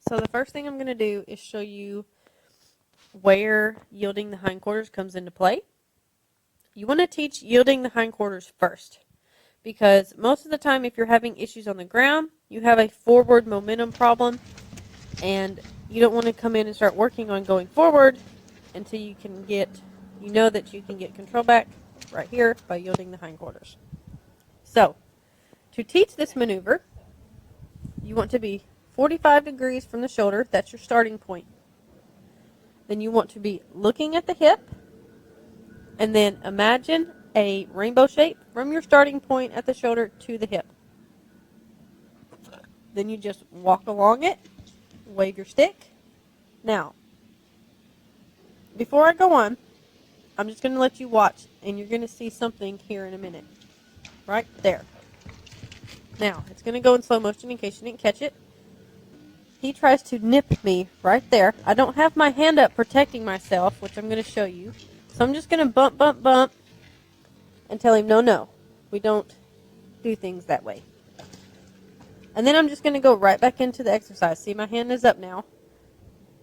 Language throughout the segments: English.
So the first thing I'm going to do is show you where yielding the hindquarters comes into play. You want to teach yielding the hindquarters first, because most of the time if you're having issues on the ground, you have a forward momentum problem, and you don't want to come in and start working on going forward until you can get, you know that you can get control back right here by yielding the hindquarters. So, to teach this maneuver, you want to be 45 degrees from the shoulder. That's your starting point. Then you want to be looking at the hip, and then imagine a rainbow shape from your starting point at the shoulder to the hip. Then you just walk along it, wave your stick. Now, before I go on, I'm just going to let you watch, and you're going to see something here in a minute. Right there. Now, it's going to go in slow motion in case you didn't catch it. He tries to nip me right there. I don't have my hand up protecting myself, which I'm going to show you. So I'm just going to bump, bump, bump, and tell him, no, no, we don't do things that way. And then I'm just going to go right back into the exercise. See, my hand is up now.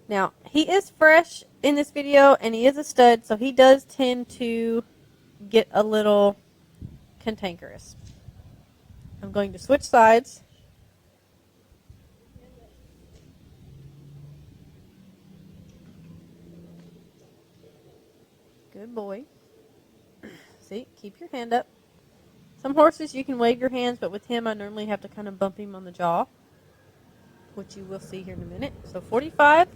Now, he is fresh in this video, and he is a stud, so he does tend to get a little cantankerous. I'm going to switch sides. Good boy. See, keep your hand up. Some horses you can wave your hands, but with him I normally have to kind of bump him on the jaw, which you will see here in a minute. So 45.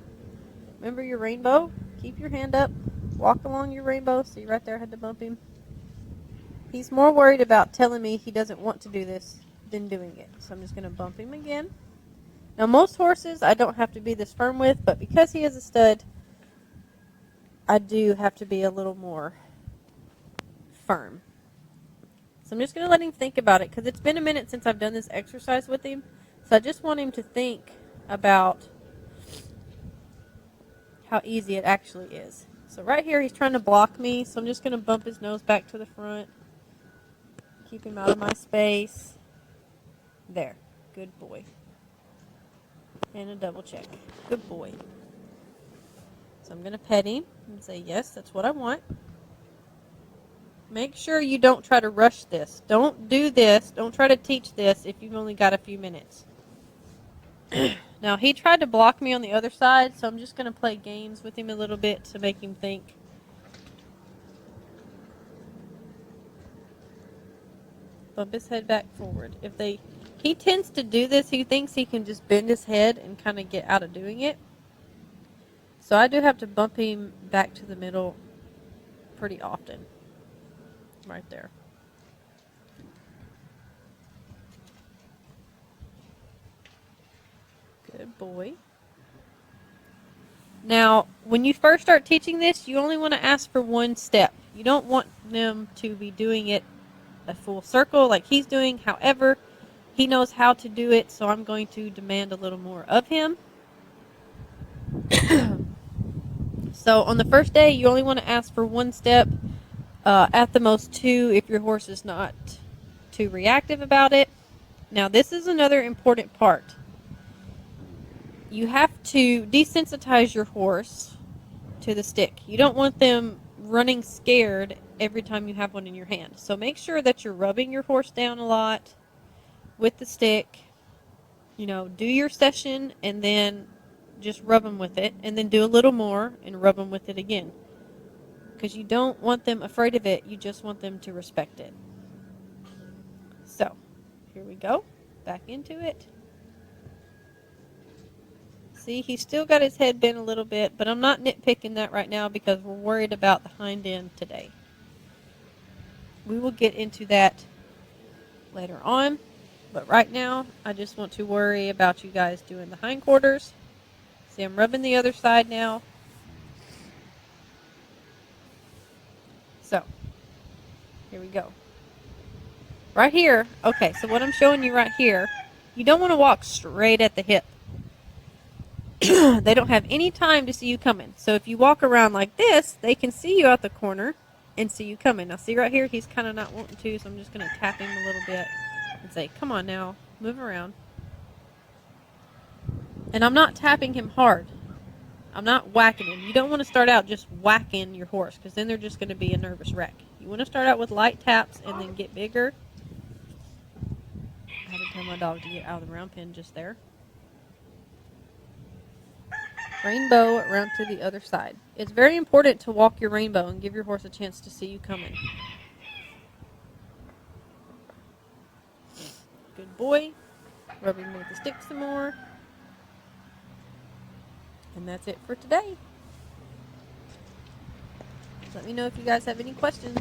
Remember your rainbow. Keep your hand up. Walk along your rainbow. See, right there I had to bump him. He's more worried about telling me he doesn't want to do this than doing it. So I'm just going to bump him again. Now most horses I don't have to be this firm with, but because he is a stud, I do have to be a little more firm. So I'm just going to let him think about it, because it's been a minute since I've done this exercise with him. So I just want him to think about how easy it actually is. So right here he's trying to block me, so I'm just going to bump his nose back to the front. Keep him out of my space. There. Good boy. And a double check. Good boy. So I'm going to pet him and say, yes, that's what I want. Make sure you don't try to rush this. Don't do this. Don't try to teach this if you've only got a few minutes. Now, he tried to block me on the other side, so I'm just going to play games with him a little bit to make him think. Bump his head back forward. He tends to do this. He thinks he can just bend his head and kind of get out of doing it. So I do have to bump him back to the middle pretty often. Right there. Good boy. Now, when you first start teaching this, you only want to ask for one step. You don't want them to be doing it a full circle like he's doing. However, he knows how to do it, so I'm going to demand a little more of him. So on the first day, you only want to ask for one step, at the most two if your horse is not too reactive about it. Now, this is another important part. You have to desensitize your horse to the stick. You don't want them running scared every time you have one in your hand. So make sure that you're rubbing your horse down a lot with the stick. You know, do your session and then just rub them with it, and then do a little more and rub them with it again. Because you don't want them afraid of it, you just want them to respect it. So, here we go. Back into it. See, he's still got his head bent a little bit, but I'm not nitpicking that right now because we're worried about the hind end today. We will get into that later on, but right now I just want to worry about you guys doing the hindquarters. See, I'm rubbing the other side now. So, here we go. Right here, okay, so what I'm showing you right here, you don't want to walk straight at the hip. They don't have any time to see you coming. So if you walk around like this, they can see you out the corner and see you coming. Now see right here, he's kind of not wanting to, so I'm just going to tap him a little bit and say, come on now, move around. And I'm not tapping him hard. I'm not whacking him. You don't want to start out just whacking your horse because then they're just going to be a nervous wreck. You want to start out with light taps and then get bigger. I had to tell my dog to get out of the round pen just there. Rainbow around to the other side. It's very important to walk your rainbow and give your horse a chance to see you coming. Good boy. Rubbing him with the stick some more. And that's it for today. Let me know if you guys have any questions.